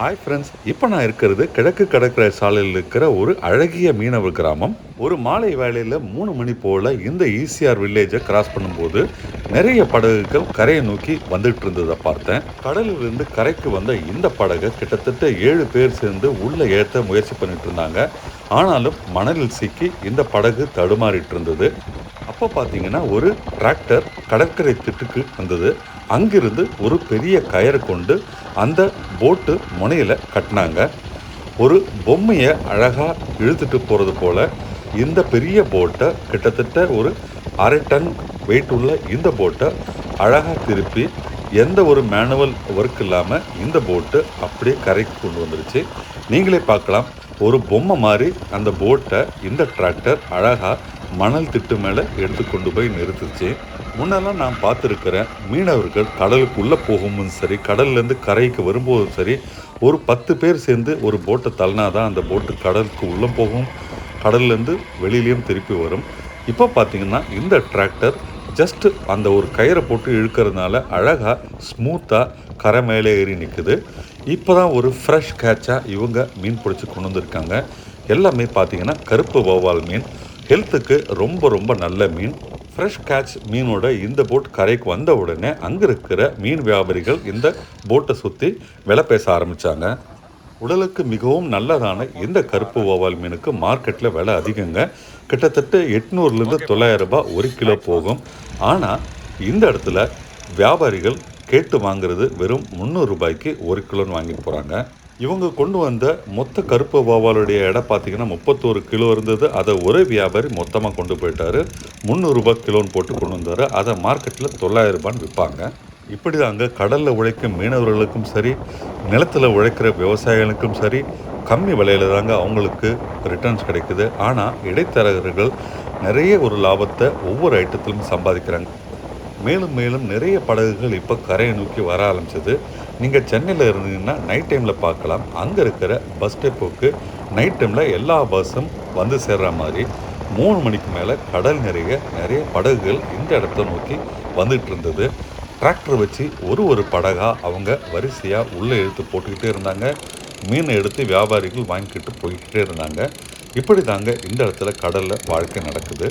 Hi friends, இப்போ நான் இருக்கிறது கிழக்கு கடற்கரை சாலையில் இருக்கிற ஒரு அழகிய மீனவர் கிராமம். ஒரு மாலை வேளையில் 3 மணி போல் இந்த ஈசிஆர் வில்லேஜை கிராஸ் பண்ணும்போது நிறைய படகுகள் கரையை நோக்கி வந்துட்டு இருந்ததை பார்த்தேன். கடலிலிருந்து கரைக்கு வந்த இந்த படகை கிட்டத்தட்ட 7 பேர் சேர்ந்து உள்ளே ஏற்ற முயற்சி பண்ணிட்டு இருந்தாங்க. ஆனாலும் மணலில் சிக்கி இந்த படகு தடுமாறிட்டு இருந்தது. அப்போ பார்த்தீங்கன்னா ஒரு டிராக்டர் கடற்கரை திட்டுக்கு வந்தது. அங்கிருந்து ஒரு பெரிய கயிறை கொண்டு அந்த போட்டு முனையில் கட்டினாங்க. ஒரு பொம்மையை அழகாக இழுத்துட்டு போகிறது போல் இந்த பெரிய போட்டை கிட்டத்தட்ட ஒரு 1/2 டன் வெயிட் உள்ள இந்த போட்டை அழகாக திருப்பி எந்த ஒரு மேனுவல் ஒர்க் இல்லாமல் இந்த போட்டு அப்படியே கரைக்கு கொண்டு வந்துருச்சு. நீங்களே பார்க்கலாம், ஒரு பொம்மை மாதிரி அந்த போட்டை இந்த டிராக்டர் அழகாக மணல் திட்டு மேலே எடுத்து கொண்டு போய் நிறுத்துச்சு. முன்னெல்லாம் நான் பார்த்துருக்கிறேன், மீனவர்கள் கடலுக்குள்ளே போகும்போதும் சரி, கடல்லேருந்து கரைக்கு வரும்போதும் சரி, ஒரு 10 பேர் சேர்ந்து ஒரு போட்டை தள்ளினாதான் அந்த போட்டு கடலுக்கு உள்ளே போகும், கடல்லேருந்து வெளியிலையும் திருப்பி வரும். இப்போ பார்த்தீங்கன்னா இந்த டிராக்டர் ஜஸ்ட் அந்த ஒரு கயிறை போட்டு இழுக்கிறதுனால அழகாக ஸ்மூத்தாக கரை மேலே ஏறி நிற்குது. இப்போ தான் ஒரு ஃப்ரெஷ் கேட்சாக இவங்க மீன் பிடிச்சி கொண்டு வந்திருக்காங்க. எல்லாமே பார்த்தீங்கன்னா கருப்பு வௌவால் மீன். ஹெல்த்துக்கு ரொம்ப ரொம்ப நல்ல மீன். ஃப்ரெஷ் கேட்ச் மீனோட இந்த போட் கரைக்கு வந்த உடனே அங்கே இருக்கிற மீன் வியாபாரிகள் இந்த போட்டை சுற்றி விலை பேச ஆரம்பித்தாங்க. உடலுக்கு மிகவும் நல்லதான இந்த கருப்பு வௌவால் மீனுக்கு மார்க்கெட்டில் விலை அதிகங்க. கிட்டத்தட்ட 800லேருந்து 900 ரூபாய் 1 கிலோ போகும். ஆனால் இந்த இடத்துல வியாபாரிகள் கேட்டு வாங்குறது வெறும் 300 ரூபாய்க்கு 1 கிலோன்னு வாங்கிட்டு போகிறாங்க. இவங்க கொண்டு வந்த மொத்த கருப்பு வௌவாலுடைய எடை பார்த்தீங்கன்னா 31 கிலோ இருந்தது. அதை ஒரே வியாபாரி மொத்தமாக கொண்டு போயிட்டார். 300 ரூபாய் கிலோன்னு போட்டு கொண்டு வந்தார். அதை மார்க்கெட்டில் 900 ரூபான்னு விற்பாங்க. இப்படி தாங்க கடலில் உழைக்கும் மீனவர்களுக்கும் சரி, நிலத்தில் உழைக்கிற விவசாயிகளுக்கும் சரி, கம்மி விலையில் தாங்க அவங்களுக்கு ரிட்டர்ன்ஸ் கிடைக்குது. ஆனால் இடைத்தரகர்கள் நிறைய ஒரு லாபத்தை ஒவ்வொரு ஐட்டத்திலும் சம்பாதிக்கிறாங்க. மேலும் மேலும் நிறைய படகுகள் இப்போ கரையை நோக்கி வர ஆரம்பிச்சது. நீங்கள் சென்னையில் இருந்தீங்கன்னா நைட் டைமில் பார்க்கலாம். அங்கே இருக்கிற பஸ் ஸ்டெப்புக்கு நைட் டைமில் எல்லா பஸ்ஸும் வந்து சேர்ற மாதிரி 3 மணிக்கு மேலே கடல் நிறைய படகுகள் இந்த இடத்த நோக்கி வந்துகிட்டு இருந்தது. டிராக்டர் வச்சு ஒரு படகாக அவங்க வரிசையாக உள்ளே இழுத்து போட்டுக்கிட்டே இருந்தாங்க. மீனை எடுத்து வியாபாரிகள் வாங்கிக்கிட்டு போய்கிட்டே இருந்தாங்க. இப்படி தாங்க இந்த இடத்துல கடலில் வாழ்க்கை நடக்குது.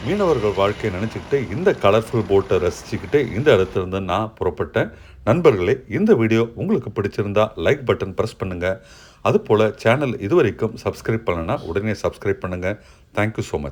மீனவர்கள் வாழ்க்கையை நினச்சிக்கிட்டு இந்த கலர்ஃபுல் போட்டை ரசிச்சுக்கிட்டு இந்த இடத்துல இருந்து நான் புறப்பட்டேன். நண்பர்களே, இந்த வீடியோ உங்களுக்கு பிடிச்சிருந்தா லைக் பட்டன் ப்ரெஸ் பண்ணுங்கள். அதுபோல் சேனல் இதுவரைக்கும் சப்ஸ்கிரைப் பண்ணலைன்னா உடனே சப்ஸ்கிரைப் பண்ணுங்கள். Thank you so much.